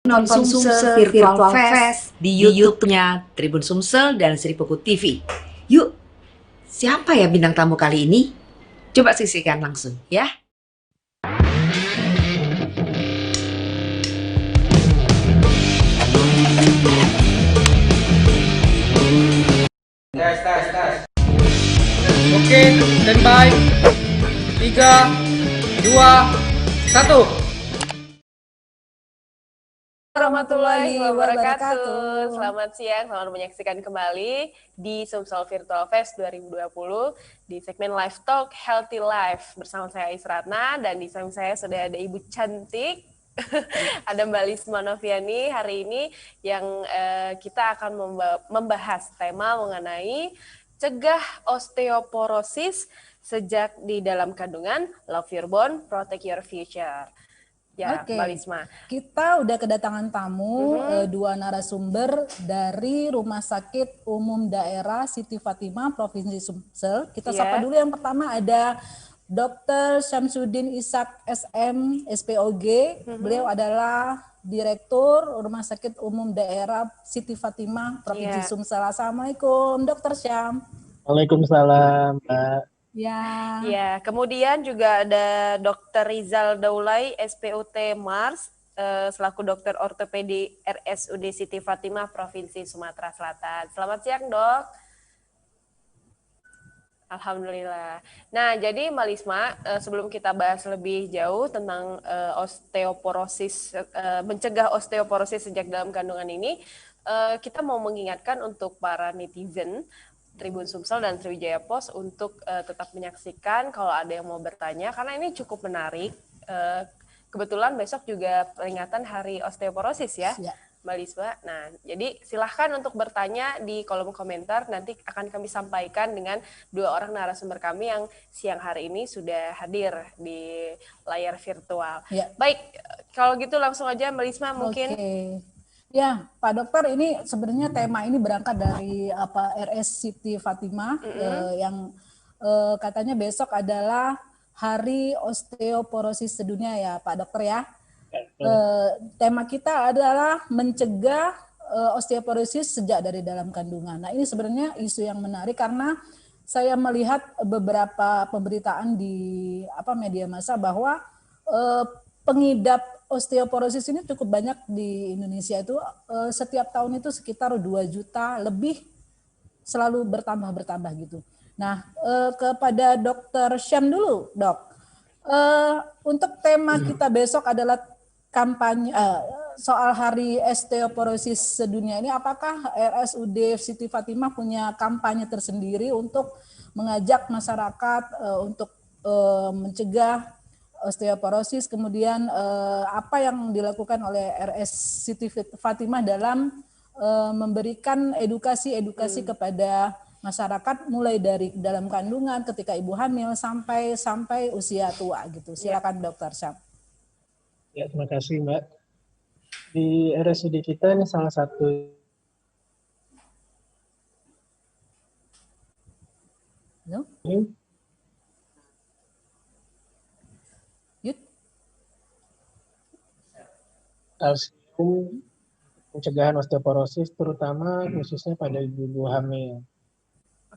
nonton Sumsel Virtual Fest di YouTube-nya Tribun Sumsel dan Seripuku TV. Yuk, siapa ya bintang tamu kali ini? Coba saksikan langsung ya. Tes. Oke, standby. 3, 2, 1. Warahmatullahi wabarakatuh. Selamat siang, selamat menyaksikan kembali di Sumsel Virtual Fest 2020 di segmen Live Talk Healthy Life bersama saya Isratna dan di samping saya sudah ada Ibu cantik. Ada Mbak Lisma Noviani hari ini yang kita akan membahas tema mengenai cegah osteoporosis sejak di dalam kandungan. Love your bone, protect your future. Ya, Oke, Mbak Lisma. kita udah kedatangan tamu, dua narasumber dari Rumah Sakit Umum Daerah Siti Fatimah, Provinsi Sumsel. Kita sapa dulu yang pertama ada Dr. Syamsuddin Ishak SM, SPOG. Beliau adalah Direktur Rumah Sakit Umum Daerah Siti Fatimah, Provinsi Sumsel. Assalamualaikum, Dr. Syam. Waalaikumsalam, Mbak. Ya, kemudian juga ada Dr. Rizal Daulay, SPUT Mars, selaku dokter ortopedi RSUD Siti Fatimah, Provinsi Sumatera Selatan. Selamat siang, Dok. Alhamdulillah. Nah, jadi Mbak Lisma, sebelum kita bahas lebih jauh tentang osteoporosis, mencegah osteoporosis sejak dalam kandungan ini, kita mau mengingatkan untuk para netizen Tribun Sumsel dan Sriwijaya Pos untuk tetap menyaksikan kalau ada yang mau bertanya, karena ini cukup menarik. Kebetulan besok juga peringatan Hari Osteoporosis ya, Mbak Lisma. Nah, jadi silahkan untuk bertanya di kolom komentar, nanti akan kami sampaikan dengan dua orang narasumber kami yang siang hari ini sudah hadir di layar virtual. Baik, kalau gitu langsung aja Mbak Lisma mungkin. Ya, Pak Dokter, ini sebenarnya tema ini berangkat dari RS Siti Fatimah yang katanya besok adalah Hari Osteoporosis Sedunia ya, Pak Dokter ya. Tema kita adalah mencegah osteoporosis sejak dari dalam kandungan. Nah, ini sebenarnya isu yang menarik karena saya melihat beberapa pemberitaan di media massa bahwa pengidap osteoporosis ini cukup banyak di Indonesia itu, setiap tahun itu sekitar 2 juta lebih, selalu bertambah gitu. Nah, kepada Dr. Syam dulu, Dok. Untuk tema kita besok adalah kampanye soal Hari Osteoporosis Sedunia ini, apakah RSUD Siti Fatimah punya kampanye tersendiri untuk mengajak masyarakat untuk mencegah osteoporosis, kemudian apa yang dilakukan oleh RS Siti Fatimah dalam memberikan edukasi kepada masyarakat mulai dari dalam kandungan, ketika ibu hamil sampai usia tua gitu. Silakan Dokter Syam. Ya, terima kasih Mbak. Di RSUD kita ini salah satu kalsium pencegahan osteoporosis, terutama khususnya pada ibu-ibu hamil.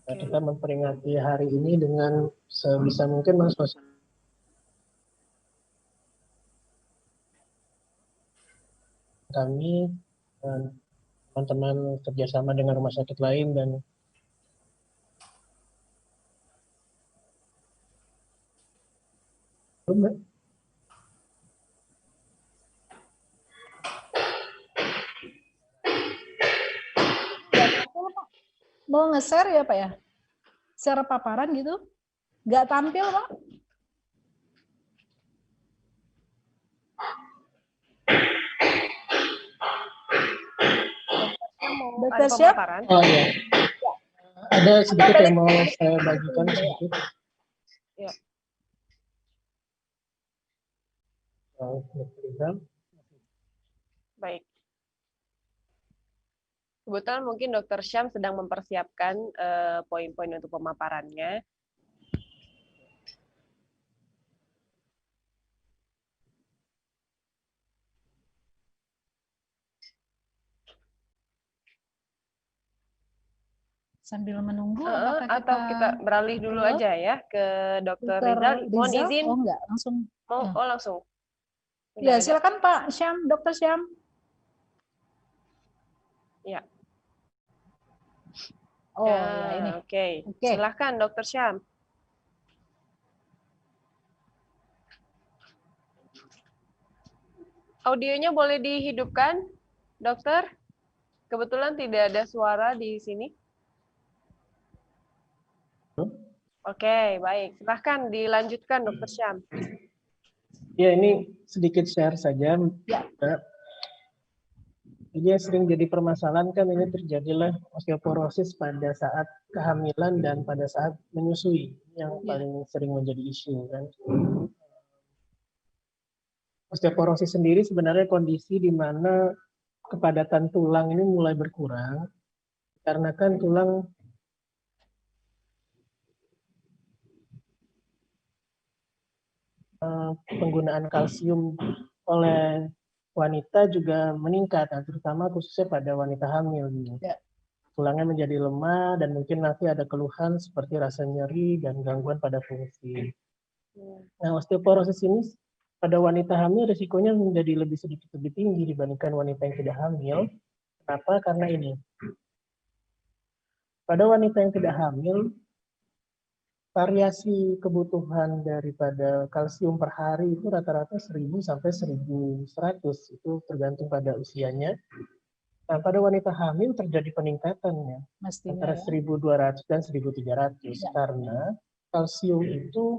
Nah, kita memperingati hari ini dengan sebisa mungkin mensosialisasikan kami dan teman-teman kerjasama dengan rumah sakit lain dan mau nge-share ya Pak ya? Share paparan gitu? Nggak tampil Pak? Dokter Syam? Oh ya, ada sedikit yang mau saya bagikan sedikit. Ya. Baik. Kebetulan mungkin Dokter Syam sedang mempersiapkan poin-poin untuk pemaparannya. Sambil menunggu, Heeh, apakah atau kita beralih dulu aja ya ke Dokter Rizal. Mohon Rizal? izin, Oh enggak, langsung. langsung. Udah Ya, ada. silakan Pak Syam, Dokter Syam. Ya. Oh, ya ini. Oke. Oke. Silakan Dokter Syam. Audionya boleh dihidupkan, Dokter? Kebetulan tidak ada suara di sini. Oke, baik. Silahkan dilanjutkan, Dokter Syam. Ya, ini sedikit share saja. Ya. Mbak. Jadi yang sering jadi permasalahan kan ini terjadilah osteoporosis pada saat kehamilan dan pada saat menyusui, yang paling sering menjadi isu kan. Osteoporosis sendiri sebenarnya kondisi di mana kepadatan tulang ini mulai berkurang karena kan tulang penggunaan kalsium oleh wanita juga meningkat, terutama khususnya pada wanita hamil. Ya. Tulangnya menjadi lemah dan mungkin nanti ada keluhan seperti rasa nyeri dan gangguan pada fungsi. Nah, osteoporosis ini pada wanita hamil risikonya menjadi sedikit lebih tinggi dibandingkan wanita yang tidak hamil. Kenapa? Karena ini. Pada wanita yang tidak hamil, variasi kebutuhan daripada kalsium per hari itu rata-rata 1000 sampai 1100, itu tergantung pada usianya. Nah, pada wanita hamil terjadi peningkatannya antara 1200 dan 1300 karena kalsium itu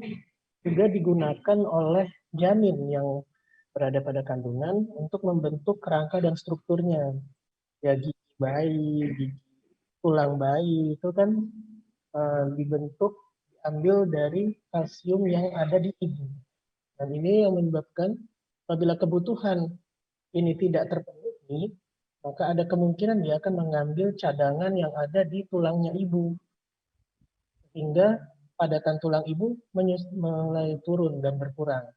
juga digunakan oleh janin yang berada pada kandungan untuk membentuk kerangka dan strukturnya. Ya, gigi bayi, tulang bayi itu kan dibentuk diambil dari kalsium yang ada di ibu. Dan ini yang menyebabkan apabila kebutuhan ini tidak terpenuhi, maka ada kemungkinan dia akan mengambil cadangan yang ada di tulangnya ibu. Sehingga padatan tulang ibu mulai turun dan berkurang.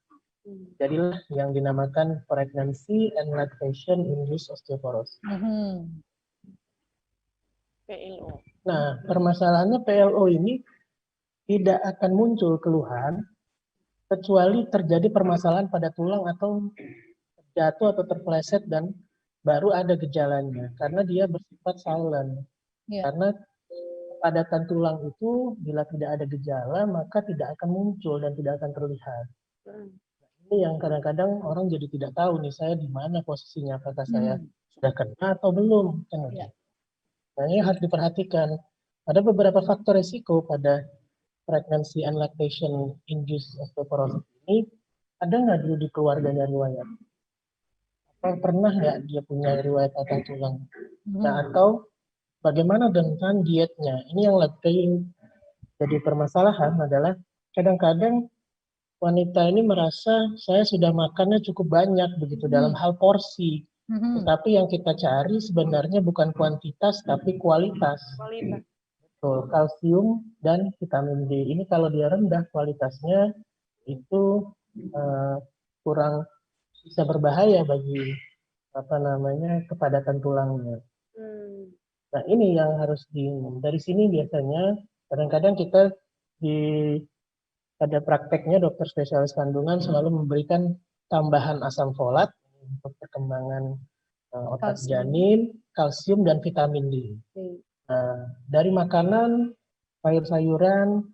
Jadilah yang dinamakan pregnancy and lactation induced osteoporosis. PLO. Nah, permasalahannya PLO ini tidak akan muncul keluhan kecuali terjadi permasalahan pada tulang atau jatuh atau terpeleset dan baru ada gejalanya karena dia bersifat silent. Karena padatan tulang itu bila tidak ada gejala maka tidak akan muncul dan tidak akan terlihat. Ini yang kadang-kadang orang jadi tidak tahu nih saya di mana posisinya, apakah saya sudah kena atau belum. Nah, ini harus diperhatikan. Ada beberapa faktor risiko pada pregnancy and lactation induced osteoporosis ini. Ada nggak dulu di keluarganya riwayat? Atau pernah nggak dia punya riwayat patah tulang? Nah, atau bagaimana dengan dietnya? Ini yang lebih jadi permasalahan adalah kadang-kadang wanita ini merasa saya sudah makannya cukup banyak begitu dalam hal porsi. Tetapi yang kita cari sebenarnya bukan kuantitas tapi kualitas. Betul, kalsium dan vitamin D. Ini kalau dia rendah kualitasnya itu kurang bisa berbahaya bagi kepadatan tulangnya. Nah, ini yang harus dari sini biasanya kadang-kadang kita pada prakteknya dokter spesialis kandungan selalu memberikan tambahan asam folat untuk perkembangan otak janin, kalsium dan vitamin D. Nah, dari makanan, sayur-sayuran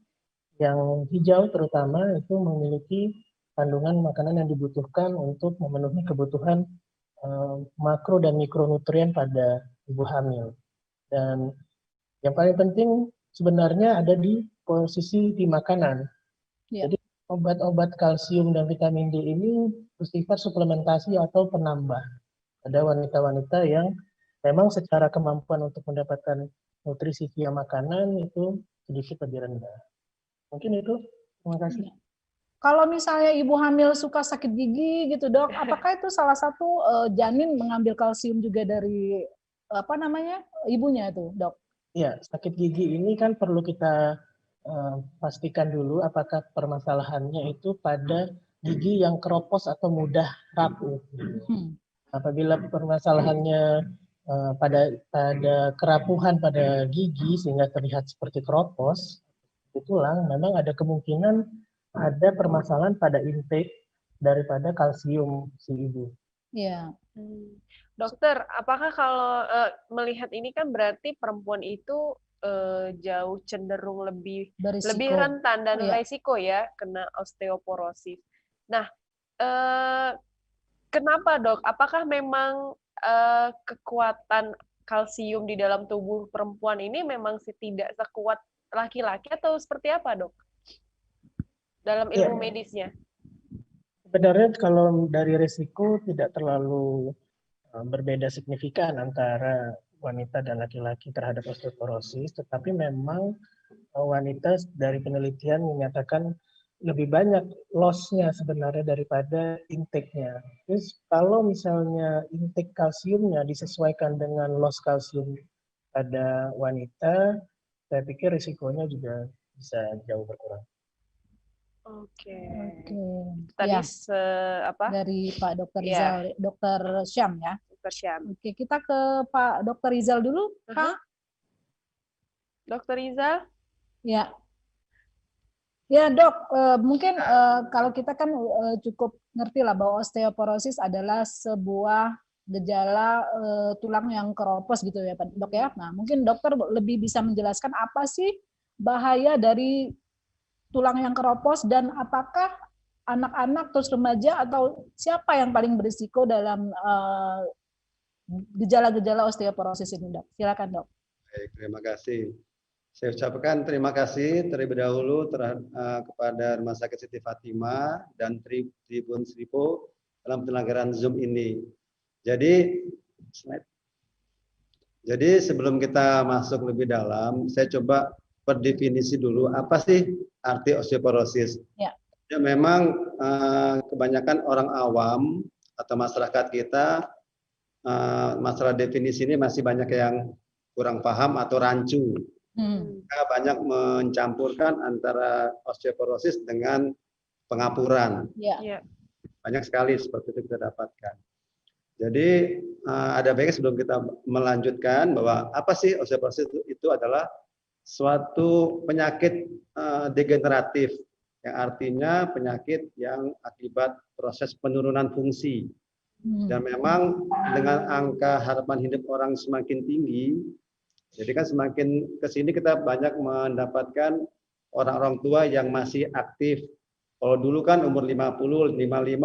yang hijau terutama itu memiliki kandungan makanan yang dibutuhkan untuk memenuhi kebutuhan makro dan mikronutrien pada ibu hamil. Dan yang paling penting sebenarnya ada di posisi di makanan. Jadi obat-obat kalsium dan vitamin D ini bersifat suplementasi atau penambah. Ada wanita-wanita yang memang secara kemampuan untuk mendapatkan nutrisi via makanan itu sedikit lebih rendah. Mungkin itu. Terima kasih. Kalau misalnya ibu hamil suka sakit gigi gitu dok, apakah itu salah satu janin mengambil kalsium juga dari ibunya itu dok? Ya, sakit gigi ini kan perlu kita pastikan dulu apakah permasalahannya itu pada gigi yang keropos atau mudah rapuh. Apabila permasalahannya pada kerapuhan pada gigi sehingga terlihat seperti keropos di tulang, memang ada kemungkinan ada permasalahan pada intake daripada kalsium si ibu. Iya. Dokter, apakah kalau melihat ini kan berarti perempuan itu jauh cenderung lebih Berisiko. rentan dan Iya. resiko ya kena osteoporosis. Nah, kenapa dok? Apakah memang kekuatan kalsium di dalam tubuh perempuan ini memang tidak sekuat laki-laki atau seperti apa dok? Dalam ilmu medisnya? Sebenarnya kalau dari risiko tidak terlalu berbeda signifikan antara wanita dan laki-laki terhadap osteoporosis, tetapi memang wanita dari penelitian menyatakan lebih banyak loss-nya sebenarnya daripada intake-nya. Terus kalau misalnya intake kalsiumnya disesuaikan dengan loss kalsium pada wanita, saya pikir risikonya juga bisa jauh berkurang. Oke. Tadi apa? dari Pak Dr. Rizal, Dr. Syam ya. Dr. Syam. Oke, kita ke Pak Dr. Rizal dulu, Pak. Dr. Rizal? Ya. Ya dok, mungkin kalau kita kan cukup ngerti lah bahwa osteoporosis adalah sebuah gejala tulang yang keropos gitu ya Pak Dok ya. Nah mungkin dokter lebih bisa menjelaskan apa sih bahaya dari tulang yang keropos dan apakah anak-anak terus remaja atau siapa yang paling berisiko dalam gejala-gejala osteoporosis ini dok? Silakan dok. Baik, terima kasih. Saya ucapkan terima kasih terlebih dahulu kepada Rumah Sakit Siti Fatimah dan Tribun Seripo dalam penyelenggaraan Zoom ini. Jadi sebelum kita masuk lebih dalam, saya coba berdefinisi dulu apa sih arti osteoporosis. Ya memang kebanyakan orang awam atau masyarakat kita masalah definisi ini masih banyak yang kurang paham atau rancu. Kita banyak mencampurkan antara osteoporosis dengan pengapuran. Banyak sekali seperti itu kita dapatkan. Jadi ada baiknya sebelum kita melanjutkan bahwa apa sih osteoporosis itu adalah suatu penyakit degeneratif yang artinya penyakit yang akibat proses penurunan fungsi. Dan memang dengan angka harapan hidup orang semakin tinggi, jadi kan semakin ke sini kita banyak mendapatkan orang-orang tua yang masih aktif. Kalau dulu kan umur 50, 55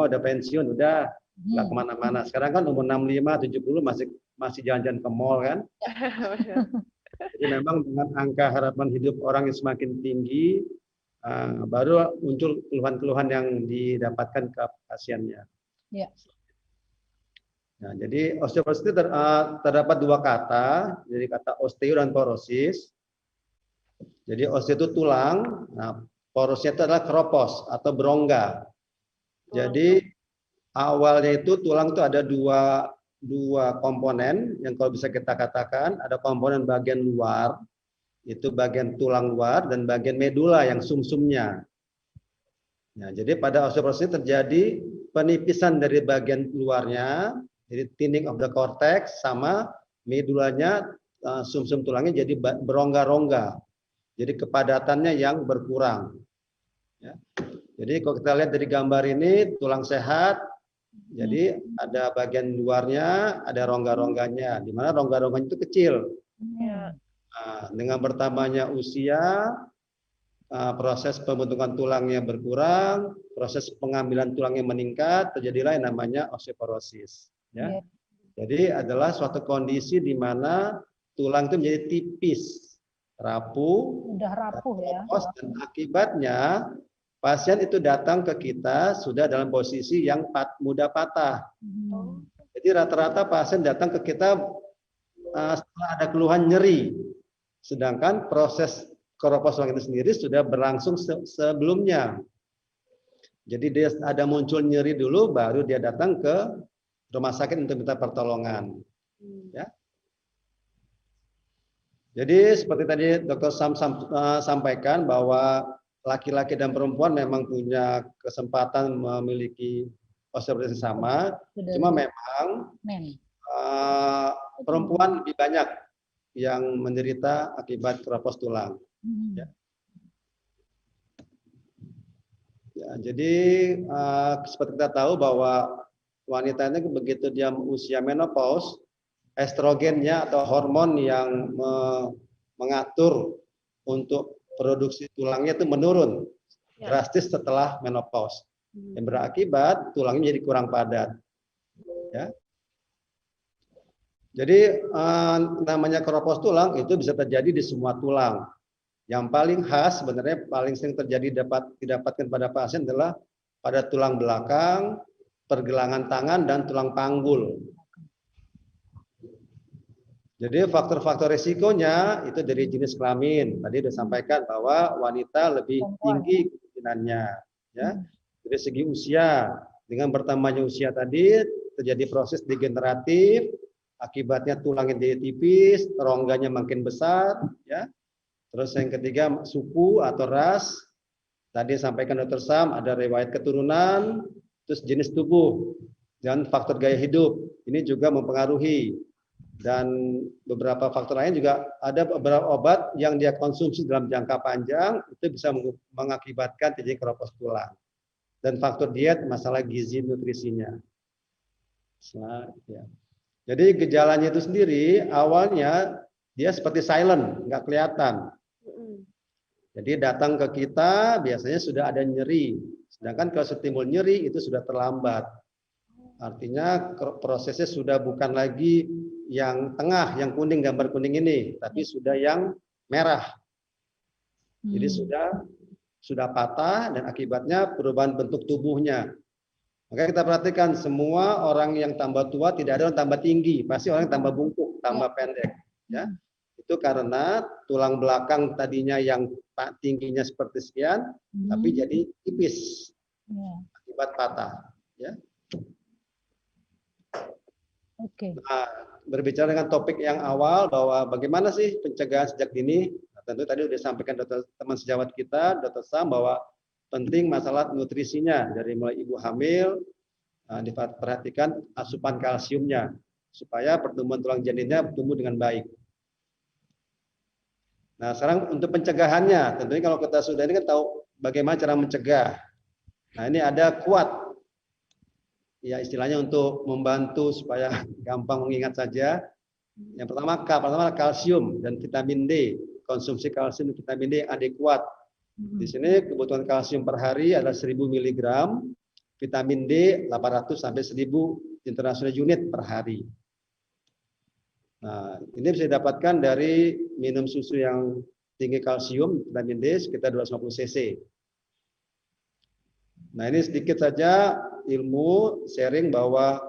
udah pensiun, udah nggak kemana-mana. Sekarang kan umur 65, 70 masih jalan-jalan ke mall kan. Jadi memang dengan angka harapan hidup orang yang semakin tinggi, baru muncul keluhan-keluhan yang didapatkan ke pasiennya. Ya. Nah, jadi osteoporosis itu terdapat dua kata, jadi kata osteo dan porosis. Jadi osteo itu tulang, nah porosnya itu adalah keropos atau berongga. Jadi awalnya itu tulang itu ada dua komponen yang kalau bisa kita katakan ada komponen bagian luar, itu bagian tulang luar dan bagian medula yang sumsumnya. Nah, jadi pada osteoporosis terjadi penipisan dari bagian luarnya. Jadi thinning of the cortex sama medulanya sumsum tulangnya jadi berongga-rongga. Jadi kepadatannya yang berkurang. Ya. Jadi kalau kita lihat dari gambar ini tulang sehat. Jadi ada bagian luarnya, ada rongga-rongganya. Di mana rongga-rongganya itu kecil. Nah, dengan bertambahnya usia, proses pembentukan tulangnya berkurang, proses pengambilan tulangnya meningkat, terjadilah yang namanya osteoporosis. Ya. Jadi adalah suatu kondisi di mana tulang itu menjadi tipis, rapuh, dan akibatnya pasien itu datang ke kita sudah dalam posisi yang mudah patah. Jadi rata-rata pasien datang ke kita setelah ada keluhan nyeri, sedangkan proses keropos tulang itu sendiri sudah berlangsung sebelumnya. Jadi dia ada muncul nyeri dulu, baru dia datang ke rumah sakit untuk minta pertolongan. Ya. Jadi seperti tadi Dr. Sam sampaikan bahwa laki-laki dan perempuan memang punya kesempatan memiliki osteoporosis sama, cuma memang perempuan lebih banyak yang menderita akibat keropos tulang. Ya. Ya, jadi seperti kita tahu bahwa wanita ini begitu dia usia menopause, estrogennya atau hormon yang mengatur untuk produksi tulangnya itu menurun drastis setelah menopause. Yang berakibat tulangnya jadi kurang padat. Ya. Jadi namanya keropos tulang itu bisa terjadi di semua tulang. Yang paling khas sebenarnya paling sering terjadi didapatkan pada pasien adalah pada tulang belakang, pergelangan tangan, dan tulang panggul. Jadi faktor-faktor risikonya itu dari jenis kelamin. Tadi sudah sampaikan bahwa wanita lebih tinggi kemungkinannya. Ya. Dari segi usia, dengan bertambahnya usia tadi terjadi proses degeneratif, akibatnya tulangnya jadi tipis, rongganya makin besar. Ya. Terus yang ketiga suku atau ras. Tadi sampaikan Dr. Sam ada riwayat keturunan, terus jenis tubuh dan faktor gaya hidup. Ini juga mempengaruhi. Dan beberapa faktor lain juga ada beberapa obat yang dia konsumsi dalam jangka panjang itu bisa mengakibatkan terjadi keropos tulang. Dan faktor diet, masalah gizi nutrisinya. Ya. Jadi gejalanya itu sendiri awalnya dia seperti silent, nggak kelihatan. Jadi datang ke kita biasanya sudah ada nyeri. Sedangkan kalau timbul nyeri itu sudah terlambat. Artinya prosesnya sudah bukan lagi yang tengah, yang kuning, gambar kuning ini, tapi sudah yang merah. Jadi sudah patah dan akibatnya perubahan bentuk tubuhnya. Maka kita perhatikan semua orang yang tambah tua tidak ada yang tambah tinggi, pasti orang yang tambah bungkuk, tambah pendek. Ya. Itu karena tulang belakang tadinya yang tingginya seperti sekian, tapi jadi tipis akibat patah. Ya. Nah, berbicara dengan topik yang awal bahwa bagaimana sih pencegahan sejak dini, nah, tentu tadi sudah disampaikan teman sejawat kita, Dr. Sam, bahwa penting masalah nutrisinya dari mulai ibu hamil, diperhatikan asupan kalsiumnya supaya pertumbuhan tulang janinnya tumbuh dengan baik. Nah, sekarang untuk pencegahannya, tentunya kalau kita sudah ini kan tahu bagaimana cara mencegah. Nah, ini ada kuat, ya istilahnya untuk membantu supaya gampang mengingat saja. Yang pertama kalsium dan vitamin D. Konsumsi kalsium dan vitamin D yang adekuat. Di sini kebutuhan kalsium per hari adalah 1000 mg, vitamin D 800 sampai 1000 international unit per hari. Nah, ini bisa didapatkan dari minum susu yang tinggi kalsium, vitamin D sekitar 250 cc. Nah, ini sedikit saja ilmu sharing bahwa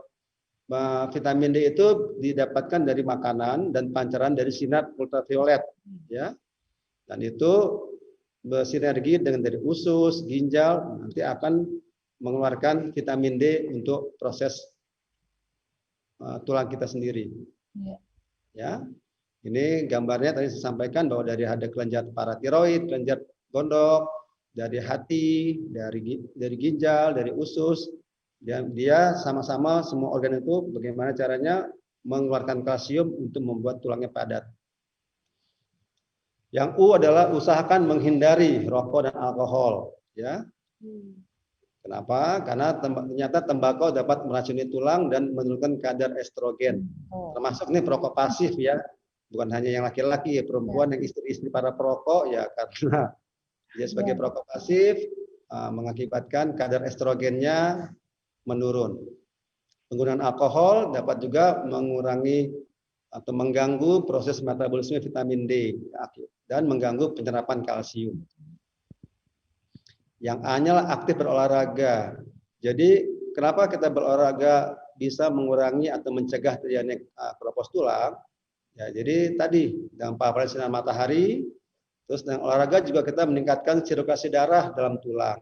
vitamin D itu didapatkan dari makanan dan pancaran dari sinar ultraviolet, ya. Dan itu bersinergi dengan dari usus, ginjal, nanti akan mengeluarkan vitamin D untuk proses tulang kita sendiri. Ya, ini gambarnya tadi saya sampaikan bahwa dari ada kelenjar paratiroid, kelenjar gondok, dari hati, dari ginjal, dari usus, dan dia sama-sama semua organ itu bagaimana caranya mengeluarkan kalsium untuk membuat tulangnya padat. Yang U adalah usahakan menghindari rokok dan alkohol, ya. Kenapa? Karena ternyata tembakau dapat meracuni tulang dan menurunkan kadar estrogen. Termasuk nih perokok pasif ya, bukan hanya yang laki-laki, ya, perempuan yang istri-istri para perokok ya karena dia sebagai perokok pasif mengakibatkan kadar estrogennya menurun. Penggunaan alkohol dapat juga mengurangi atau mengganggu proses metabolisme vitamin D dan mengganggu penyerapan kalsium. Yang A-nya aktif berolahraga. Jadi kenapa kita berolahraga bisa mengurangi atau mencegah terjadinya keropos tulang? Ya, jadi tadi dengan paparan sinar matahari, terus dengan olahraga juga kita meningkatkan sirkulasi darah dalam tulang.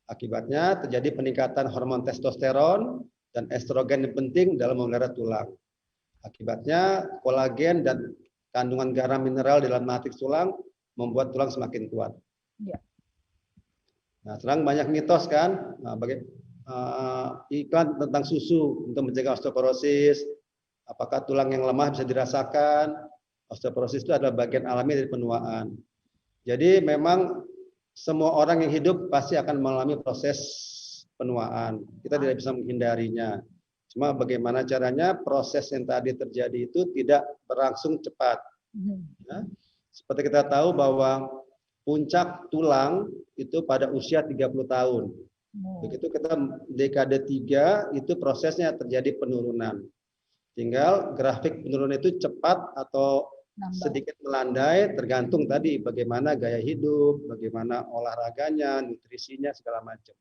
Akibatnya terjadi peningkatan hormon testosteron dan estrogen yang penting dalam memelihara tulang. Akibatnya kolagen dan kandungan garam mineral dalam matriks tulang membuat tulang semakin kuat. Ya. Nah, sekarang banyak mitos kan, iklan tentang susu untuk mencegah osteoporosis, Apakah tulang yang lemah bisa dirasakan? Osteoporosis itu adalah bagian alami dari penuaan. Jadi memang semua orang yang hidup pasti akan mengalami proses penuaan. Kita tidak bisa menghindarinya. Cuma bagaimana caranya proses yang tadi terjadi itu tidak berlangsung cepat. Ya. Seperti kita tahu bahwa puncak tulang itu pada usia 30 tahun. Begitu kita dekade 3 itu prosesnya terjadi penurunan. Tinggal grafik penurunan itu cepat atau sedikit melandai tergantung tadi bagaimana gaya hidup, bagaimana olahraganya, nutrisinya segala macam.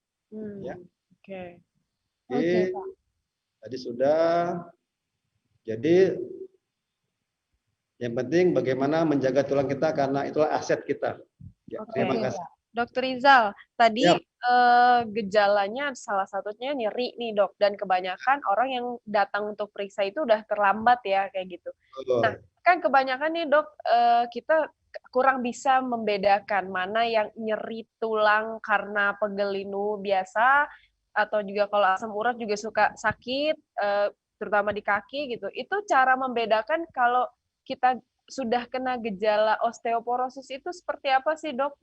Ya. Oke. Oke, tadi sudah. Jadi yang penting bagaimana menjaga tulang kita karena itulah aset kita. Ya, terima kasih. Dokter Rizal, tadi Yap. Gejalanya salah satunya nyeri nih dok, dan kebanyakan orang yang datang untuk periksa itu udah terlambat ya kayak gitu. Nah, kan kebanyakan nih dok, kita kurang bisa membedakan mana yang nyeri tulang karena pegel linu biasa, atau juga kalau asam urat juga suka sakit, terutama di kaki gitu. Itu cara membedakan kalau kita sudah kena gejala osteoporosis itu seperti apa sih dok?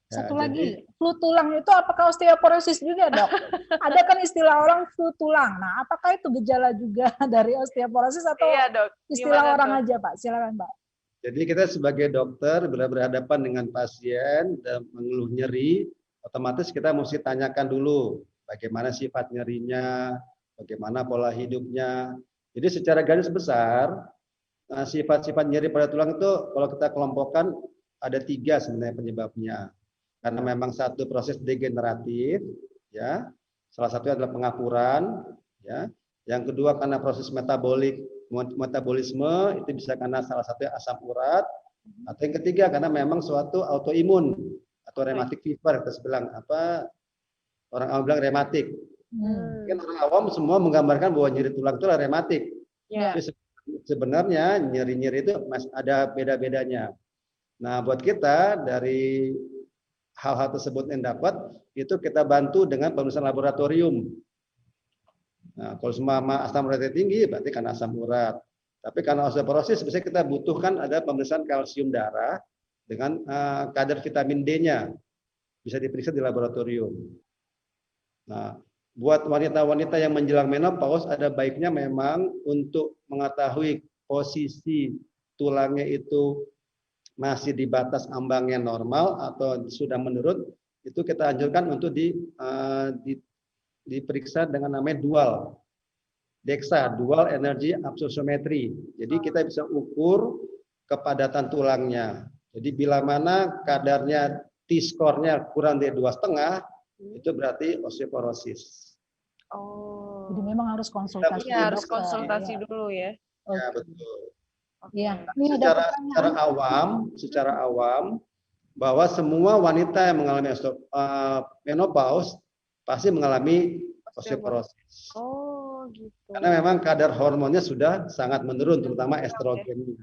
Satu lagi, flu tulang itu apakah osteoporosis juga, dok? Ada kan istilah orang flu tulang. Nah, apakah itu gejala juga dari osteoporosis atau dok. istilah orang aja, Pak? Silakan, Pak. Jadi kita sebagai dokter bila berhadapan dengan pasien dan mengeluh nyeri, otomatis kita mesti tanyakan dulu bagaimana sifat nyerinya, bagaimana pola hidupnya. Jadi secara garis besar, sifat-sifat nyeri pada tulang itu kalau kita kelompokkan ada 3 sebenarnya penyebabnya. Karena memang satu proses degeneratif, ya. Salah satunya adalah pengapuran, ya. Yang kedua karena proses metabolisme itu bisa karena salah satunya asam urat, atau yang ketiga karena memang suatu autoimun atau rheumatic fever kita bilang apa orang awam bilang rematik. Mungkin orang awam semua menggambarkan bahwa nyeri tulang itu adalah rematik. Tapi sebenarnya nyeri-nyeri itu masih ada beda-bedanya. Nah, buat kita dari hal-hal tersebut yang dapat itu kita bantu dengan pemeriksaan laboratorium. Nah, kalau semua asam uratnya tinggi berarti karena asam urat. Tapi karena osteoporosis biasanya kita butuhkan ada pemeriksaan kalsium darah dengan kadar vitamin D-nya. Bisa diperiksa di laboratorium. Nah, buat wanita-wanita yang menjelang menopause ada baiknya memang untuk mengetahui posisi tulangnya itu masih di batas ambangnya normal atau sudah menurun, itu kita anjurkan untuk diperiksa dengan namanya DEXA, Dual Energy Absorptiometry. Jadi kita bisa ukur kepadatan tulangnya. Jadi bila mana kadarnya T-score-nya kurang dari 2,5, itu berarti osteoporosis. Oh. Jadi memang harus konsultasi. Ya, harus konsultasi dulu ya. Ya, betul. Iya. Secara awam bahwa semua wanita yang mengalami menopause pasti mengalami osteoporosis. Oh, gitu. Karena memang kadar hormonnya sudah sangat menurun, terutama estrogennya.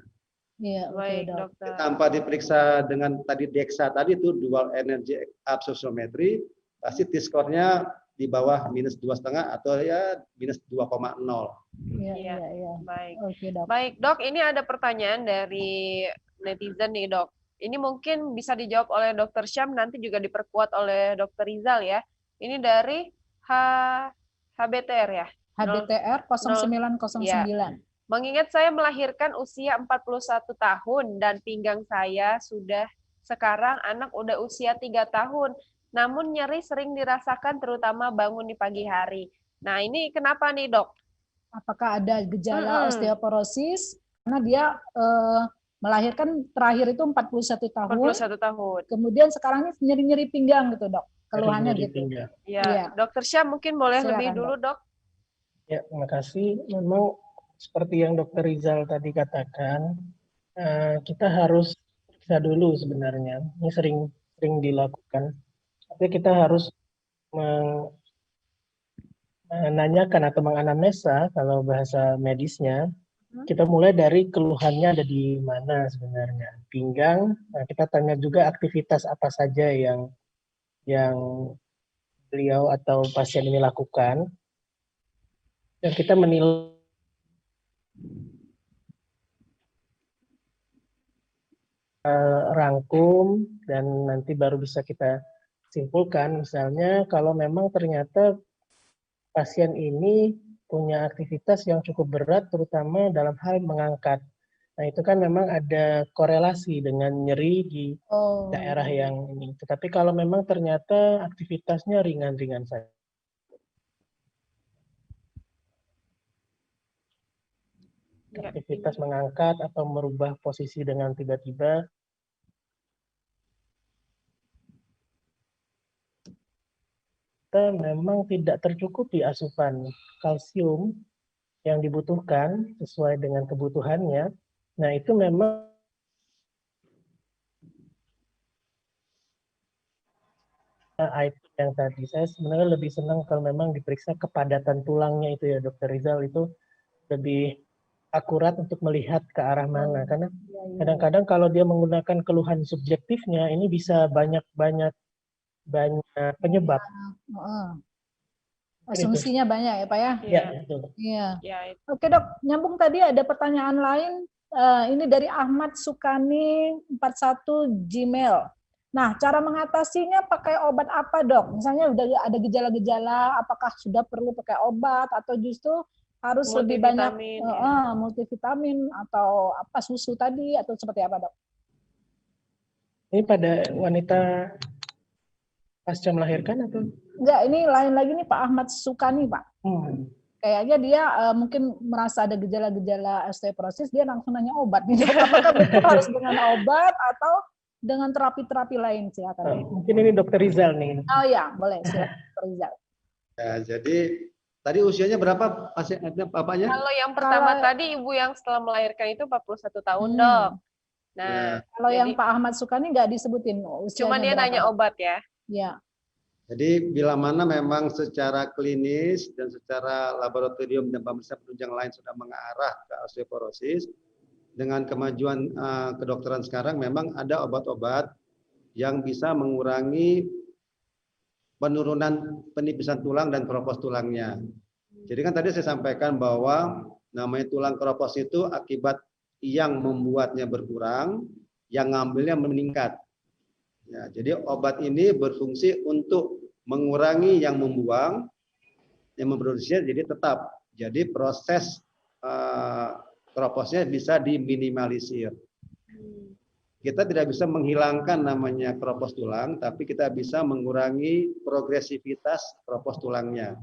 Iya, baik, dokter. Tanpa diperiksa dengan tadi DEXA tadi itu Dual Energy Absorptiometry, pasti T-score-nya di bawah -2,5 atau ya -2,0. Iya. Baik. Oke, dok. Baik, dok. Ini ada pertanyaan dari netizen nih, dok. Ini mungkin bisa dijawab oleh Dokter Syam, nanti juga diperkuat oleh Dokter Rizal ya. Ini dari HBTR ya. HBTR 0909. Ya. Mengingat saya melahirkan usia 41 tahun dan pinggang saya sudah sekarang anak udah usia 3 tahun. Namun nyeri sering dirasakan terutama bangun di pagi hari. Nah, ini kenapa nih, Dok? Apakah ada gejala osteoporosis? Karena dia melahirkan terakhir itu 41 tahun. 41 tahun. Kemudian sekarang ini nyeri-nyeri pinggang gitu, Dok. Keluhannya gitu. Ya. Dokter Syam mungkin boleh lebih dulu, Dok. Ya, terima kasih. Memang seperti yang Dokter Rizal tadi katakan, kita harus periksa dulu sebenarnya. Ini sering dilakukan. Tapi kita harus menanyakan atau menganamnesa kalau bahasa medisnya. Kita mulai dari keluhannya ada di mana sebenarnya. Pinggang, kita tanya juga aktivitas apa saja yang beliau atau pasien ini lakukan. Dan kita menilai rangkum dan nanti baru bisa kita simpulkan. Misalnya kalau memang ternyata pasien ini punya aktivitas yang cukup berat, terutama dalam hal mengangkat. Nah, itu kan memang ada korelasi dengan nyeri di daerah yang ini. Tetapi kalau memang ternyata aktivitasnya ringan-ringan saja. Aktivitas mengangkat atau merubah posisi dengan tiba-tiba. Kita memang tidak tercukupi asupan kalsium yang dibutuhkan sesuai dengan kebutuhannya. Nah, itu memang item yang tadi. Saya sebenarnya lebih senang kalau memang diperiksa kepadatan tulangnya itu ya, Dokter Rizal, itu lebih akurat untuk melihat ke arah mana. Karena kadang-kadang kalau dia menggunakan keluhan subjektifnya, ini bisa banyak penyebab. Asumsinya banyak ya Pak ya? Iya, betul. Iya. Oke Dok, nyambung tadi ada pertanyaan lain. Ini dari Ahmad Sukani 41 Gmail. Nah, cara mengatasinya pakai obat apa Dok? Misalnya udah ada gejala-gejala, apakah sudah perlu pakai obat atau justru harus lebih banyak multivitamin atau apa susu tadi atau seperti apa Dok? Ini pada wanita pasca melahirkan atau? Enggak, ini lain lagi nih Pak Ahmad Sukani Pak. Kayaknya dia mungkin merasa ada gejala-gejala osteoporosis, dia langsung nanya obat nih. Apakah betul harus dengan obat atau dengan terapi-terapi lain? Silakan. Mungkin ini Dokter Rizal nih. Oh ya, boleh silakan Dokter Rizal. Ya, jadi tadi usianya berapa pasiennya bapaknya? Kalau yang pertama tadi ibu yang setelah melahirkan itu 41 tahun Dok. Nah, kalau yang Pak Ahmad Sukani nggak disebutin usianya. Cuma dia nanya obat ya. Ya. Jadi bila mana memang secara klinis dan secara laboratorium dan pemeriksaan penunjang lain sudah mengarah ke osteoporosis, dengan kemajuan kedokteran sekarang memang ada obat-obat yang bisa mengurangi penurunan penipisan tulang dan keropos tulangnya. Jadi kan tadi saya sampaikan bahwa namanya tulang keropos itu akibat yang membuatnya berkurang, yang ngambilnya meningkat. Ya, jadi obat ini berfungsi untuk mengurangi yang membuang, yang memproduksinya jadi tetap. Jadi proses keroposnya bisa diminimalisir. Kita tidak bisa menghilangkan namanya keropos tulang, tapi kita bisa mengurangi progresivitas keropos tulangnya.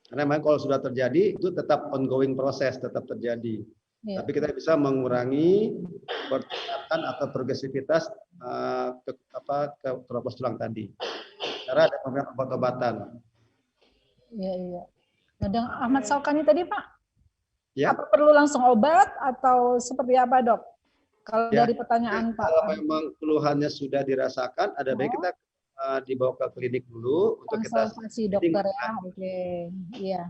Karena memang kalau sudah terjadi, itu tetap ongoing proses, tetap terjadi. Ya. Tapi kita bisa mengurangi percepatan atau progresivitas ke keropos tulang tadi. Karena ada pemberian obat-obatan. Iya, iya. Ada Ahmad Sukani tadi Pak? Ya. Apa perlu langsung obat atau seperti apa Dok? Kalau dari pertanyaan Pak. Kalau memang keluhannya sudah dirasakan, ada baik kita dibawa ke klinik dulu untuk kita konsultasi dokter ya. Oke, iya.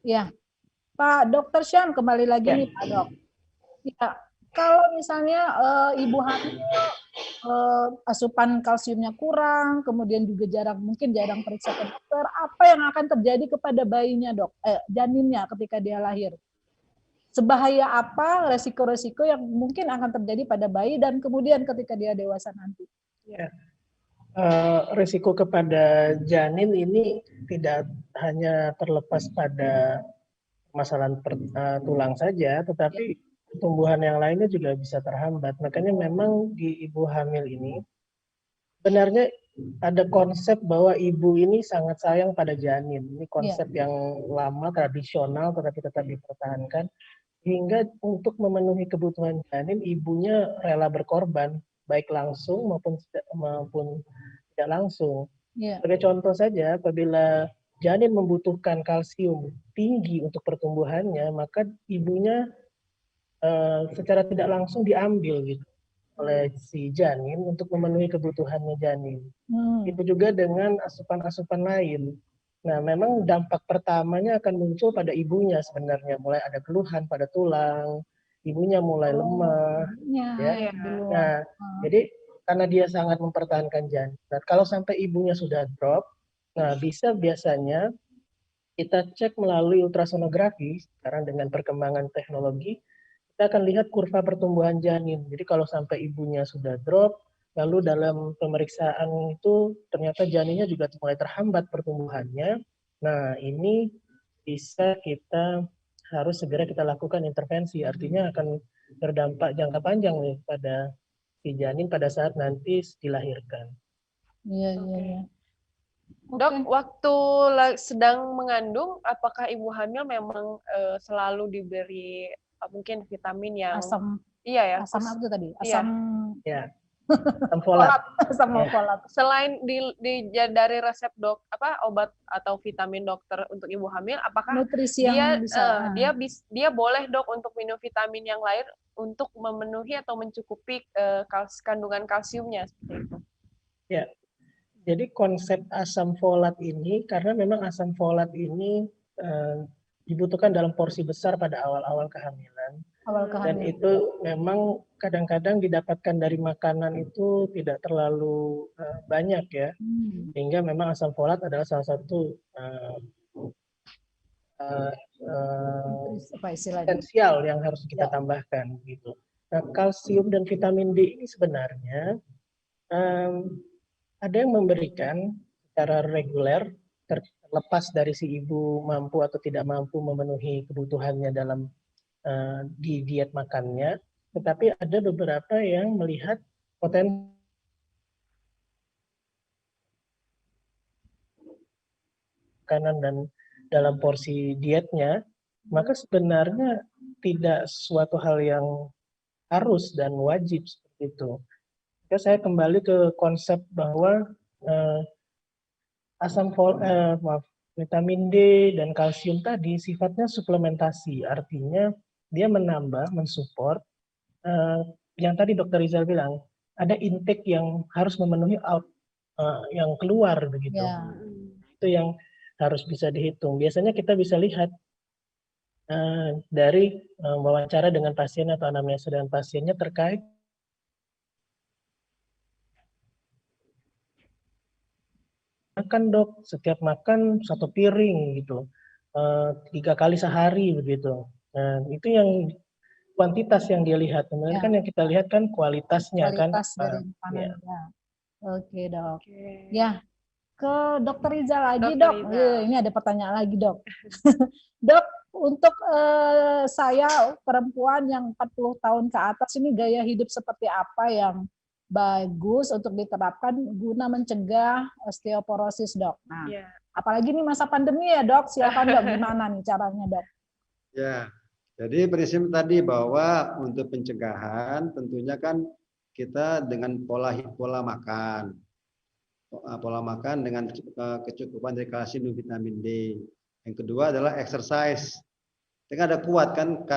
Iya. Pak Dokter Syam kembali lagi nih Pak Dok. Ya, kalau misalnya ibu hamil asupan kalsiumnya kurang, kemudian juga mungkin jarang periksa ke dokter, apa yang akan terjadi kepada bayinya Dok? Janinnya ketika dia lahir? Sebahaya apa resiko-resiko yang mungkin akan terjadi pada bayi dan kemudian ketika dia dewasa nanti? Ya. Risiko kepada janin ini tidak hanya terlepas pada permasalahan tulang saja, tetapi pertumbuhan yang lainnya juga bisa terhambat. Makanya memang di ibu hamil ini sebenarnya ada konsep bahwa ibu ini sangat sayang pada janin. Ini konsep yang lama, tradisional, tetapi tetap dipertahankan. Hingga untuk memenuhi kebutuhan janin, ibunya rela berkorban, baik langsung maupun tidak langsung. Sebagai contoh saja, apabila janin membutuhkan kalsium tinggi untuk pertumbuhannya, maka ibunya secara tidak langsung diambil gitu oleh si janin untuk memenuhi kebutuhannya janin. Itu juga dengan asupan-asupan lain. Nah, memang dampak pertamanya akan muncul pada ibunya sebenarnya, mulai ada keluhan pada tulang, ibunya mulai lemah, Nah, jadi karena dia sangat mempertahankan janin. Nah, kalau sampai ibunya sudah drop, nah bisa biasanya kita cek melalui ultrasonografi. Sekarang dengan perkembangan teknologi, kita kita akan lihat kurva pertumbuhan janin. Jadi kalau sampai ibunya sudah drop, lalu dalam pemeriksaan itu ternyata janinnya juga mulai terhambat pertumbuhannya. Nah, ini bisa harus segera kita lakukan intervensi. Artinya akan berdampak jangka panjang nih pada si janin pada saat nanti dilahirkan. Iya, iya, iya. Dok, waktu sedang mengandung, apakah ibu hamil memang selalu diberi mungkin vitamin yang Asam, iya ya, asam apa itu tadi? Iya. Asam Ya, asam folat. asam Ya. folat. Selain dari resep obat atau vitamin dokter untuk ibu hamil, apakah Nutrisi yang dia boleh dok untuk minum vitamin yang lain untuk memenuhi atau mencukupi kandungan kalsiumnya seperti itu? Ya, jadi konsep asam folat ini karena memang asam folat ini dibutuhkan dalam porsi besar pada awal-awal kehamilan. Dan itu memang kadang-kadang didapatkan dari makanan itu tidak terlalu banyak ya. Sehingga memang asam folat adalah salah satu esensial yang harus kita tambahkan gitu. Nah, kalsium dan vitamin D ini sebenarnya ada yang memberikan secara reguler terlepas dari si ibu mampu atau tidak mampu memenuhi kebutuhannya dalam di diet makannya, tetapi ada beberapa yang melihat potensi makanan dan dalam porsi dietnya, maka sebenarnya tidak suatu hal yang harus dan wajib seperti itu. Maka saya kembali ke konsep bahwa vitamin D dan kalsium tadi sifatnya suplementasi, artinya dia menambah, mensupport yang tadi Dr. Rizal bilang, ada intake yang harus memenuhi yang keluar begitu. Ya. Itu yang harus bisa dihitung. Biasanya kita bisa lihat dari wawancara dengan pasien atau anamnesa dengan pasiennya terkait makan dok, setiap makan 1 piring gitu, 3 kali sehari begitu. Nah, itu yang kuantitas yang dia lihat. Kemudian kan yang kita lihat kan kualitasnya kualitas kan. Dari makanan. Ya. Oke dok. Ya, ke Dokter Rizal lagi dok. Ini ada pertanyaan lagi dok. Dok, untuk saya perempuan yang 40 tahun ke atas ini gaya hidup seperti apa yang bagus untuk diterapkan guna mencegah osteoporosis dok? Nah, apalagi ini masa pandemi ya dok, silakan dok, gimana nih caranya dok? Ya, jadi prinsip tadi bahwa untuk pencegahan tentunya kan kita dengan pola makan dengan kecukupan dari kalsium dan vitamin D. Yang kedua adalah exercise. Kita ada kuat kan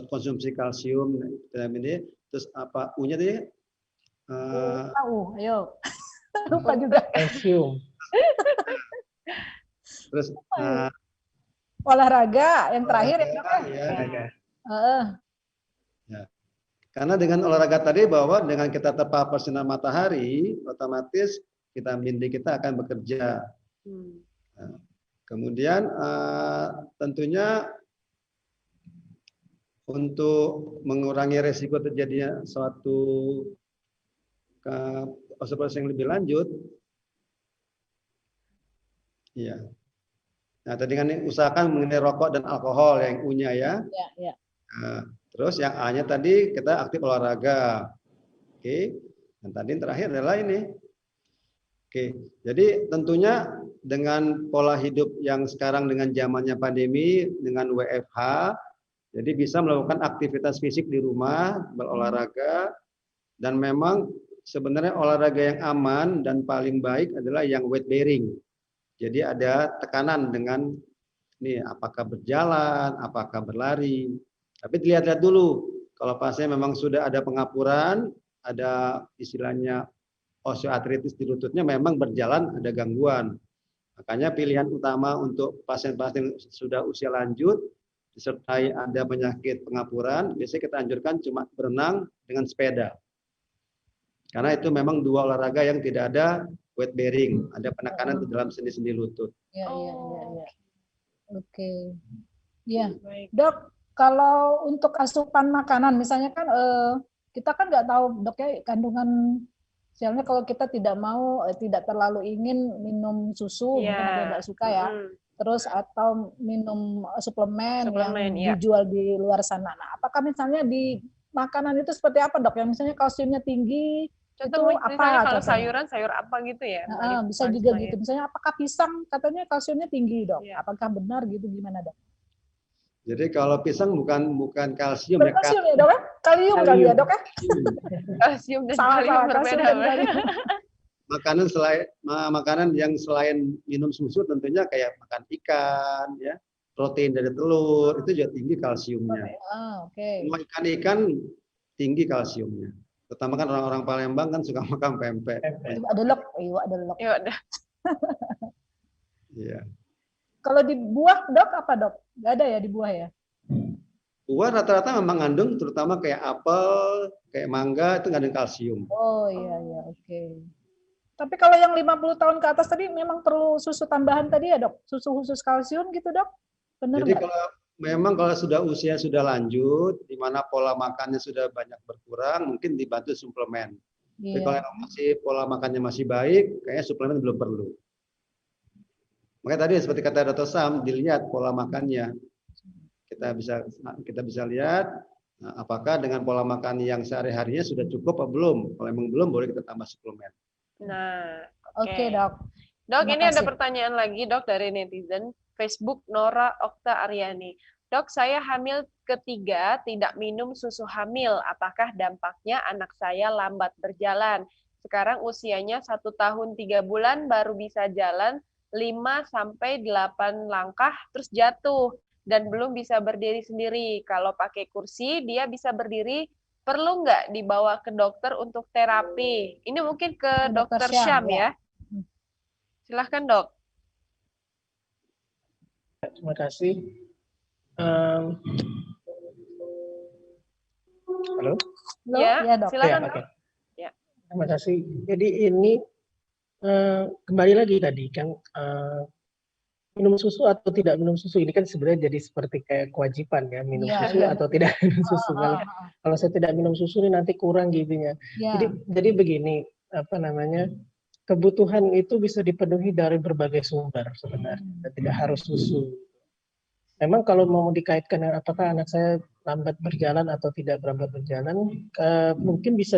konsumsi kalsium, vitamin D, terus apa U-nya tadi? Ayo. Lupa juga. Kalsium. Terus olahraga yang terakhir ya dok ya. Ya. Karena dengan olahraga tadi bahwa dengan kita terpapar sinar matahari, otomatis vitamin D kita akan bekerja. Nah, kemudian tentunya untuk mengurangi resiko terjadinya suatu osteoporosis yang lebih lanjut, ya. Nah, tadi kan usahakan mengenai rokok dan alkohol yang U-nya ya. Ya. Nah, terus yang A-nya tadi kita aktif olahraga. Oke. Dan tadi terakhir adalah ini. Oke. Jadi tentunya dengan pola hidup yang sekarang dengan zamannya pandemi dengan WFH, jadi bisa melakukan aktivitas fisik di rumah, berolahraga, dan memang sebenarnya olahraga yang aman dan paling baik adalah yang weight bearing. Jadi ada tekanan dengan ini apakah berjalan, apakah berlari. Tapi dilihat-lihat dulu. Kalau pasien memang sudah ada pengapuran, ada istilahnya osteoartritis di lututnya, memang berjalan ada gangguan. Makanya pilihan utama untuk pasien-pasien sudah usia lanjut disertai ada penyakit pengapuran, biasanya kita anjurkan cuma berenang dengan sepeda. Karena itu memang dua olahraga yang tidak ada weight bearing, ada penekanan di dalam sendi-sendi lutut. Iya. Oke. Ya, dok, Kalau untuk asupan makanan, misalnya kan kita kan nggak tahu dok ya kandungan, misalnya kalau kita tidak mau, tidak terlalu ingin minum susu, mungkin ada yang nggak suka ya, terus atau minum suplemen yang dijual di luar sana. Nah, apakah misalnya di makanan itu seperti apa dok? Yang misalnya kalsiumnya tinggi, contoh itu misalnya apa? kalau Contohnya? sayuran, sayur apa gitu ya? Bisa juga gitu. Misalnya apakah pisang katanya kalsiumnya tinggi dok? Apakah benar gitu, gimana dok? Jadi kalau pisang bukan kalsium ya, kalsium ya dok ya? Kalium kali ya dok ya? Kalsium dan kalium berbeda. Makanan yang selain minum susu tentunya kayak makan ikan, ya, protein dari telur itu juga tinggi kalsiumnya. Semua ikan tinggi kalsiumnya. Terutama kan orang-orang Palembang kan suka makan pempek. Ada lok. Iya. Kalau di buah dok apa dok? Nggak ada ya di buah ya? Buah rata-rata memang mengandung, terutama kayak apel, kayak mangga itu mengandung kalsium. Oh iya oke. Tapi kalau yang 50 tahun ke atas tadi memang perlu susu tambahan tadi ya dok? Susu khusus kalsium gitu dok? Benar jadi kalau sudah usia sudah lanjut, di mana pola makannya sudah banyak berkurang, mungkin dibantu suplemen. Tapi kalau masih pola makannya masih baik, kayaknya suplemen belum perlu. Makanya tadi seperti kata Dr. Sam, dilihat pola makannya. Kita bisa lihat apakah dengan pola makan yang sehari-harinya sudah cukup atau belum. Kalau memang belum, boleh kita tambah suplemen. Nah, oke dok. Dok, ini ada pertanyaan lagi dok dari netizen Facebook Nora Okta Aryani. Dok, saya hamil ketiga, tidak minum susu hamil. Apakah dampaknya anak saya lambat berjalan? Sekarang usianya 1 tahun 3 bulan baru bisa jalan 5-8 langkah terus jatuh dan belum bisa berdiri sendiri. Kalau pakai kursi dia bisa berdiri. Perlu nggak dibawa ke dokter untuk terapi? Ini mungkin ke Dokter Syam ya. Silahkan dok. Terima kasih. Halo? Ya, dok. Silakan dok. Ya. Terima kasih. Jadi ini kembali lagi tadi kan minum susu atau tidak minum susu ini kan sebenarnya jadi seperti kayak kewajiban ya, minum susu atau tidak minum susu. Kalau saya tidak minum susu ini nanti kurang gizinya. Jadi begini, apa namanya, kebutuhan itu bisa dipenuhi dari berbagai sumber sebenarnya, tidak harus susu. Memang kalau mau dikaitkan dengan apakah anak saya lambat berjalan atau tidak lambat berjalan, mungkin bisa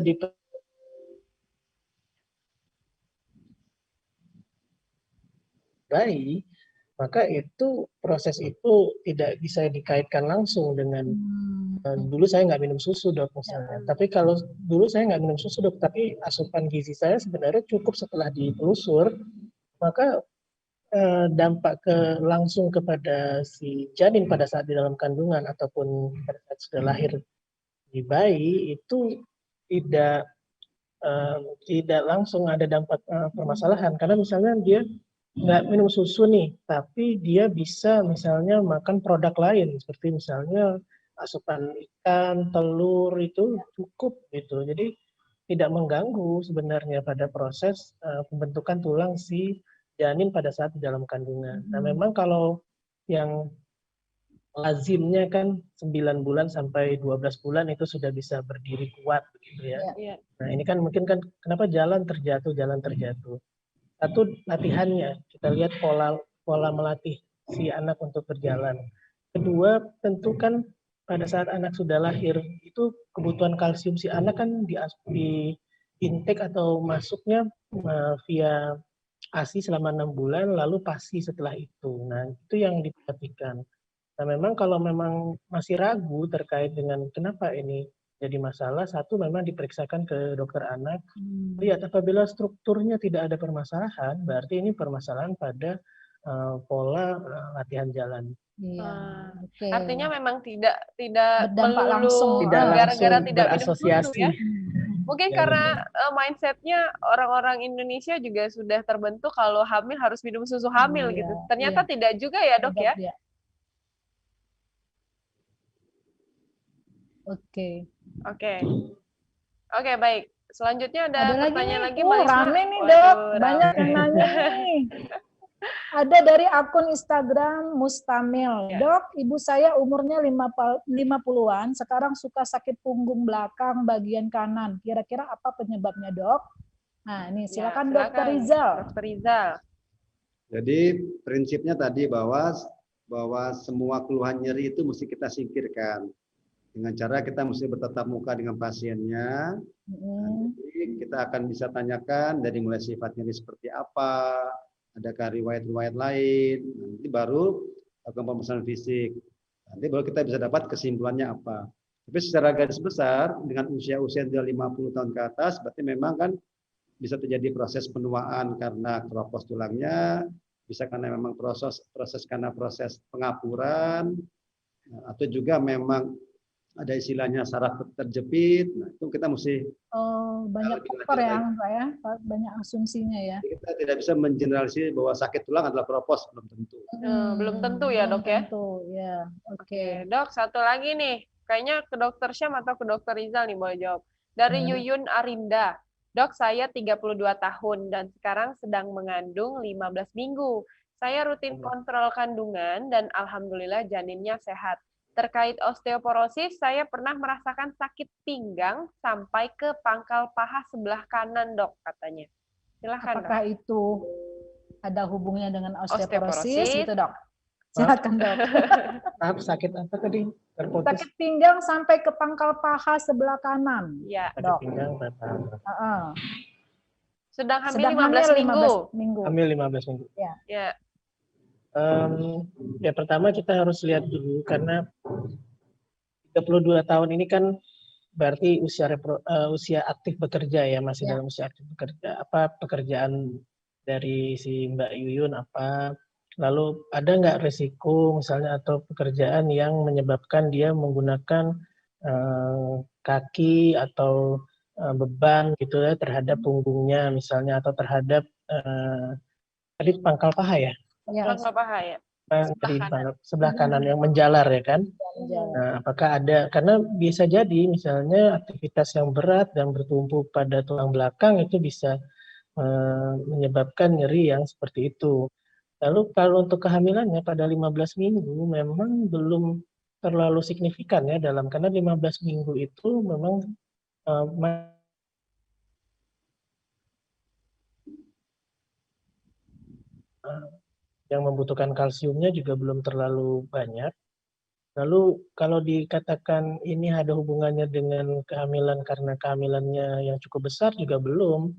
bayi, maka itu proses itu tidak bisa dikaitkan langsung dengan dulu saya nggak minum susu dok misalnya. Tapi kalau dulu saya nggak minum susu dok, tapi asupan gizi saya sebenarnya cukup setelah ditelusur, maka dampak langsung kepada si janin pada saat di dalam kandungan ataupun pada saat sudah lahir di bayi itu tidak langsung ada dampak permasalahan, karena misalnya dia nggak minum susu nih, tapi dia bisa misalnya makan produk lain seperti misalnya asupan ikan, telur itu cukup gitu. Jadi tidak mengganggu sebenarnya pada proses pembentukan tulang si janin pada saat di dalam kandungan. Nah, memang kalau yang lazimnya kan 9 bulan sampai 12 bulan itu sudah bisa berdiri kuat gitu ya. Nah, ini kan mungkin kan kenapa jalan terjatuh. Satu, latihannya, kita lihat pola melatih si anak untuk berjalan. Kedua, tentu kan pada saat anak sudah lahir, itu kebutuhan kalsium si anak kan di intake atau masuknya via ASI selama 6 bulan, lalu PASI setelah itu. Nah, itu yang diperhatikan. Nah, memang kalau memang masih ragu terkait dengan kenapa ini jadi masalah, satu memang diperiksakan ke dokter anak. Lihat apabila strukturnya tidak ada permasalahan, berarti ini permasalahan pada pola latihan jalan. Artinya memang tidak berdampak langsung, gara-gara tidak berasosiasi. minum susu ya. Mungkin karena mindsetnya orang-orang Indonesia juga sudah terbentuk kalau hamil harus minum susu hamil gitu. Ternyata tidak juga ya dok ya. Oke, baik. Selanjutnya ada pertanyaan lagi Mbak Isma. Rame nih dok, banyak yang nanya nih. Ada dari akun Instagram Mustamil. Ya. Dok, ibu saya umurnya 50-an, sekarang suka sakit punggung belakang bagian kanan. Kira-kira apa penyebabnya, Dok? Nah, ini silakan Dokter Rizal. Dokter Rizal. Jadi prinsipnya tadi bahwa semua keluhan nyeri itu mesti kita singkirkan. Dengan cara kita mesti bertatap muka dengan pasiennya. Jadi kita akan bisa tanyakan dari mulai sifat nyeri seperti apa, adakah riwayat-riwayat lain, nanti baru lakukan pemeriksaan fisik. Nanti baru kita bisa dapat kesimpulannya apa. Tapi secara garis besar, dengan usia-usia 50 tahun ke atas, berarti memang kan bisa terjadi proses penuaan karena keropos tulangnya, bisa karena memang proses pengapuran, atau juga memang ada istilahnya saraf terjepit. Nah, itu kita mesti banyak faktor ya, Pak ya, banyak asumsinya ya. Kita tidak bisa mengeneralisir bahwa sakit tulang adalah keropos, belum tentu. Belum tentu ya, Dok ya. Tentu, ya. Oke. Dok, satu lagi nih. Kayaknya ke Dokter Syam atau ke Dokter Rizal nih boleh jawab. Dari Yuyun Arinda. Dok, saya 32 tahun dan sekarang sedang mengandung 15 minggu. Saya rutin kontrol kandungan dan alhamdulillah janinnya sehat. Terkait osteoporosis, saya pernah merasakan sakit pinggang sampai ke pangkal paha sebelah kanan, Dok, katanya. Silakan, Apakah Dok. itu ada hubungannya dengan osteoporosis gitu, Dok? Maaf. Silakan, Dok. Maaf, sakit apa tadi? Terputus. Sakit pinggang sampai ke pangkal paha sebelah kanan. Ya, Sakit Dok. pinggang berapa? sedang hamil Sedang 15 minggu. minggu. Hamil 15 minggu. Ya. Ya pertama kita harus lihat dulu karena 32 tahun ini kan berarti usia aktif bekerja ya, masih dalam usia aktif bekerja. Apa pekerjaan dari si Mbak Yuyun apa? Lalu ada nggak resiko misalnya atau pekerjaan yang menyebabkan dia menggunakan kaki atau beban gitu ya terhadap punggungnya misalnya atau terhadap tadi pangkal paha ya? Pangkal paha ya. Di sebelah kanan yang menjalar ya kan? Nah, apakah ada, karena bisa jadi misalnya aktivitas yang berat dan bertumpu pada tulang belakang itu bisa menyebabkan nyeri yang seperti itu. Lalu kalau untuk kehamilannya pada 15 minggu memang belum terlalu signifikan ya karena 15 minggu itu memang yang membutuhkan kalsiumnya juga belum terlalu banyak. Lalu kalau dikatakan ini ada hubungannya dengan kehamilan karena kehamilannya yang cukup besar juga belum.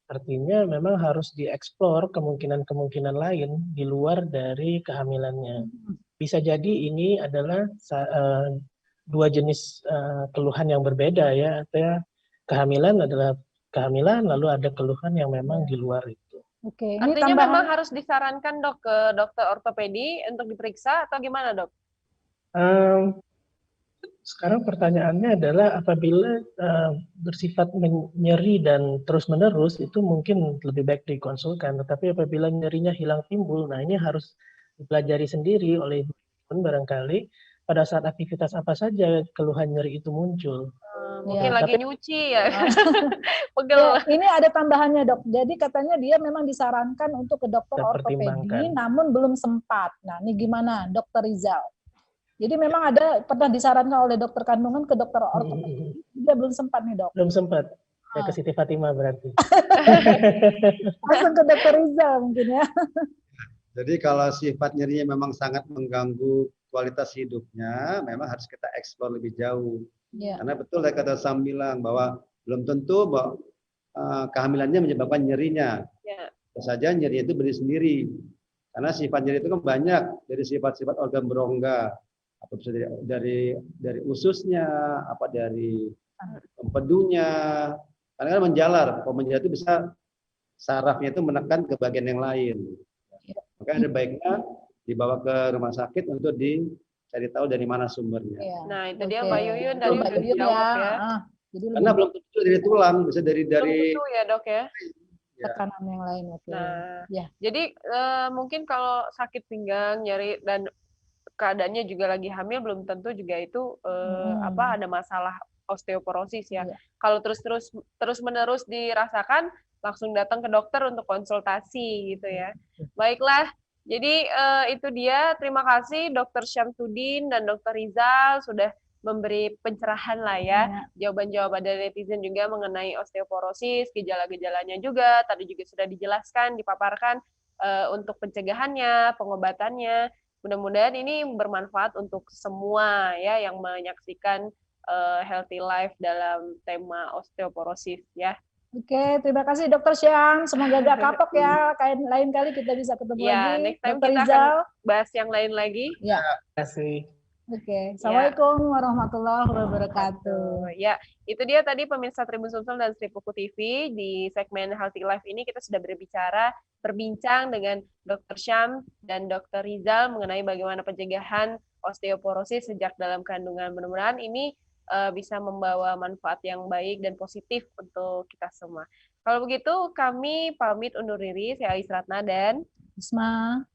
Artinya memang harus dieksplor kemungkinan-kemungkinan lain di luar dari kehamilannya. Bisa jadi ini adalah dua jenis keluhan yang berbeda ya. Artinya kehamilan adalah kehamilan, lalu ada keluhan yang memang di luar itu. Oke, ini Artinya memang harus disarankan, Dok, ke dokter ortopedi untuk diperiksa atau gimana, Dok? Sekarang pertanyaannya adalah apabila bersifat nyeri dan terus-menerus itu mungkin lebih baik dikonsulkan. Tetapi apabila nyerinya hilang timbul, nah ini harus dipelajari sendiri oleh ibu barangkali pada saat aktivitas apa saja keluhan nyeri itu muncul. Mungkin lagi nyuci ya, pegel. Ini ada tambahannya, Dok. Jadi katanya dia memang disarankan untuk ke dokter ortopedi, namun belum sempat. Nah, ini gimana, Dokter Rizal? Jadi memang pernah disarankan oleh dokter kandungan ke dokter ortopedi. Dia belum sempat nih, Dok. Belum sempat. Ya ke Siti Fatimah berarti. Langsung ke Dokter Rizal mungkin ya. Jadi kalau sifat nyerinya memang sangat mengganggu kualitas hidupnya, memang harus kita eksplor lebih jauh. Karena betul ya kata Sam bilang bahwa belum tentu bahwa kehamilannya menyebabkan nyerinya. Bisa saja nyeri itu berdiri sendiri. Karena sifat nyeri itu kan banyak dari sifat-sifat organ berongga. Apa bisa dari ususnya, apa dari empedunya. Karena kan menjalar. Kalau menjalar itu bisa sarafnya itu menekan ke bagian yang lain. Maka ada baiknya dibawa ke rumah sakit untuk dicari tahu dari mana sumbernya. Nah, itu dia Mbak Yuyun dari Mbak Yuyun ya. Jadi karena belum tentu dari tulang, bisa dari belum tentu ya, Dok ya. Tekanan yang lain. Nah, jadi mungkin kalau sakit pinggang, nyeri dan keadaannya juga lagi hamil belum tentu juga itu ada masalah osteoporosis ya. Kalau terus-menerus dirasakan langsung datang ke dokter untuk konsultasi gitu ya. Baiklah, Jadi itu dia, terima kasih Dr. Syamsuddin dan Dr. Rizal sudah memberi pencerahan lah ya, jawaban-jawaban dari netizen juga mengenai osteoporosis, gejala-gejalanya juga, tadi juga sudah dijelaskan, dipaparkan untuk pencegahannya, pengobatannya. Mudah-mudahan ini bermanfaat untuk semua ya yang menyaksikan Healthy Life dalam tema osteoporosis ya. Oke, terima kasih Dokter Syam. Semoga gak kapok ya. Lain kali kita bisa ketemu lagi. Next time Dr. kita Rizal akan bahas yang lain lagi. Ya. Terima kasih. Oke, Assalamualaikum warahmatullahi wabarakatuh. Ya, itu dia tadi pemirsa Tribun Sumsel dan Sri Puku TV. Di segmen Healthy Life ini kita sudah berbincang dengan Dr. Syam dan Dr. Rizal mengenai bagaimana pencegahan osteoporosis sejak dalam kandungan. Mudah-mudahan ini bisa membawa manfaat yang baik dan positif untuk kita semua. Kalau begitu, kami pamit undur diri. Saya Ais Ratna dan Isma.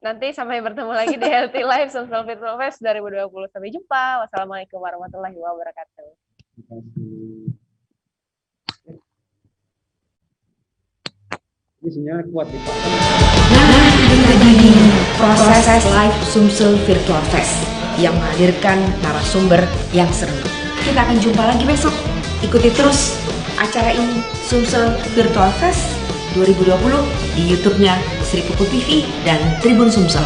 Nanti sampai bertemu lagi di Healthy Life Sumsel Virtual Fest 2020. Sampai jumpa. Wassalamualaikum warahmatullahi wabarakatuh. Terima kasih. Ini sinyalnya kuat nih Pak. Nah, ini tadi proses live Sumsel Virtual Fest yang menghadirkan narasumber yang seru. Kita akan jumpa lagi besok. Ikuti terus acara ini, Sumsel Virtual Fest 2020 di YouTube-nya Sri Puku TV dan Tribun Sumsel.